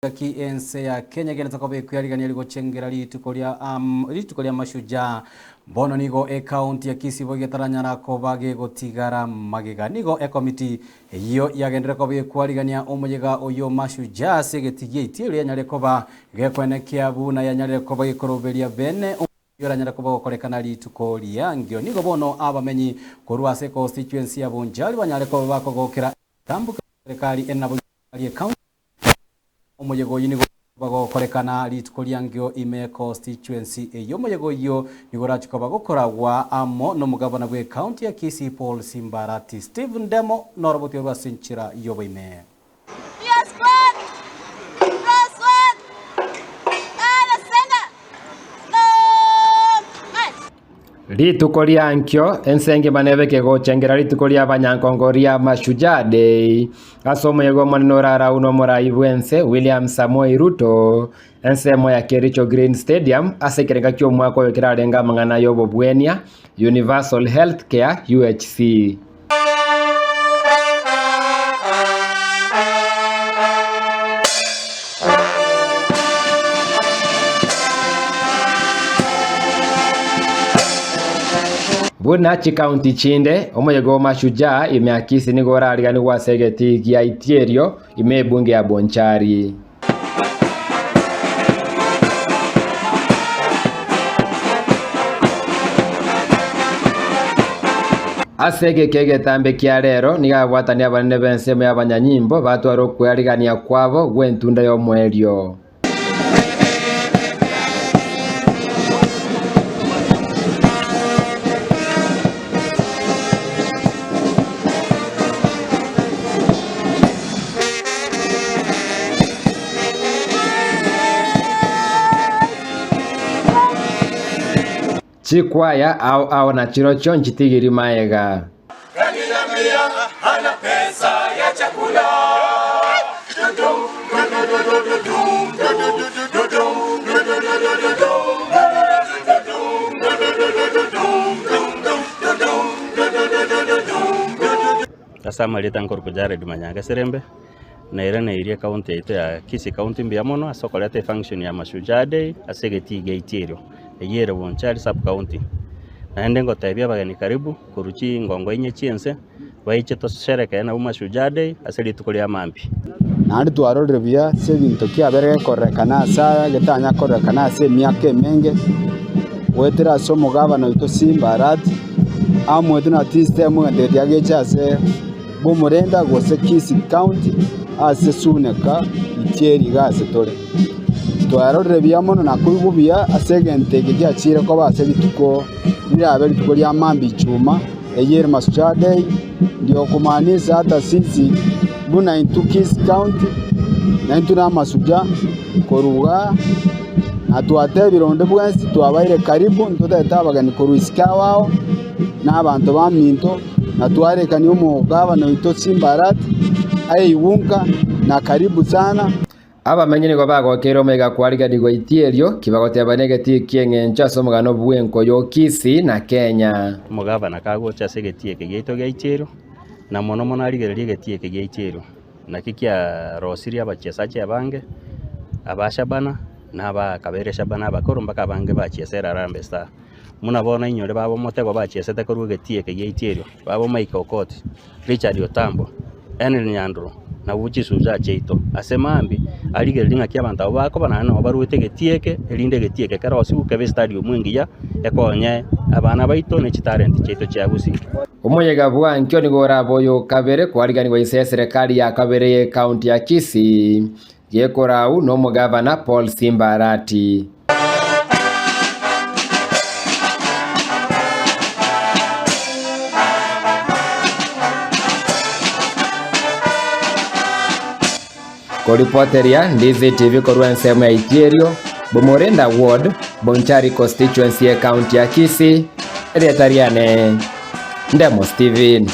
Ense ya Kenya gena takobe kuyarigania ligochengera litukolia mashujaa bono nigo county ya Kisibo getaranyara ko bage gotigara magega nigo committee iyo yagendera kobe kwarigania omuyega oyo mashujaa segetigie itiri yanyare koba gekwenekia buna yanyare koba ikoroberia bene yoranyara koba korekana litukolia ngio nigo bono abamenyi korwase constituency ya Bonjari banyare koba bakogokera tambuka serikali enabo county omuyego yinigo bago korekana litukolia ngio ime constituency eyo omuyego yo nigorachika bagokoragwa amo no mugabana bwe county ya Kisii Paul Simbarati Stephen Demo noroboti rwa Sinchira yobo ime Litukolia nkyo ensenge manebeke gochengera litukolia abanyankongoria mashujaa day asomo yego monora uno morai bwense William Samoei Ruto ensemo ya Kericho Green Stadium asekerenga kyo mwako yokirarenga mangana yobo bwenia Universal Healthcare UHC Bunachi county chinde omuyego mashujaa imeakisi nigora aligani wasegeti gia itierio ime bunge ya Bonchari asege kege tambe kia rero nigabwatania abanene bensemo y'abanyanyimbo batwaro kwealigania kwabo gwentunda yo mwerio chikwaya au na chirocho nchitigiri maega hana pesa ya chakula Asama leta nkorko jare dimanyanga serembe na irene iria county ito ya Kisii county mbia mono asokolete function ya mashujaa day asegeti gaitiro yere Bonchari sub county na ndengo tabia bagani karibu kuruchi ngongo inye chiense waiche to shereke na mashujaa day aseli tukolia mampi nandi twarorere bia se bintu kia berege korekana sa getanya korekana se miake menge wetera somo gavana ito Simbarati amwete na system ngende yagecha se bomorenda gose Kisii county ase suneka itieri gase tore twarorere bia mono na kuibubia asegente gya chire ko base bituko nirabe litukolia mambi chuma eyere mashujaa day ndio kumanisa hata sisi buna into Kisii county na into na mashujaa koruga na tuate bironde bwensi twabaire karibu ntoteta bagani koruisika wao na abantu baminto na twarekani umugabana wito Simbarati aiwunka na karibu sana abamenyene go bagokero mega kwarigani go itierio kibagote abanegeti kiengencha somugano bwenko yo Kisii na Kenya mugabana kagocha segetie kegeito gaitero na mono mono arigererie getie kegeitero na kikia rosiria bachesache abange abashabana na bakabere shabana abakoro mpaka abange bachesera Harambee Star muna bona inyore babo motego bachesete koruge getie kegeitero babo Mike Okot Richard Otambo Enel Nyandro na wuchi suza cheito asemambi aligelinga kia bantabo bako banana obaruete getieke elinde getieke karosi ukebe stadium mwingiya ekonye abana baito ne chitalent cheito chagusi omuyega bwankyo nigora boyo kabere kwarigani gwaise serikali ya kabere county ya Kisii yekorau no mugavana Paul Simbarati Koripoteria Ndizi TV korwa nsemo ya itierio Bomorenda Ward Bonchari constituency ya county ya Kisii Eriatariane Ndemo Steven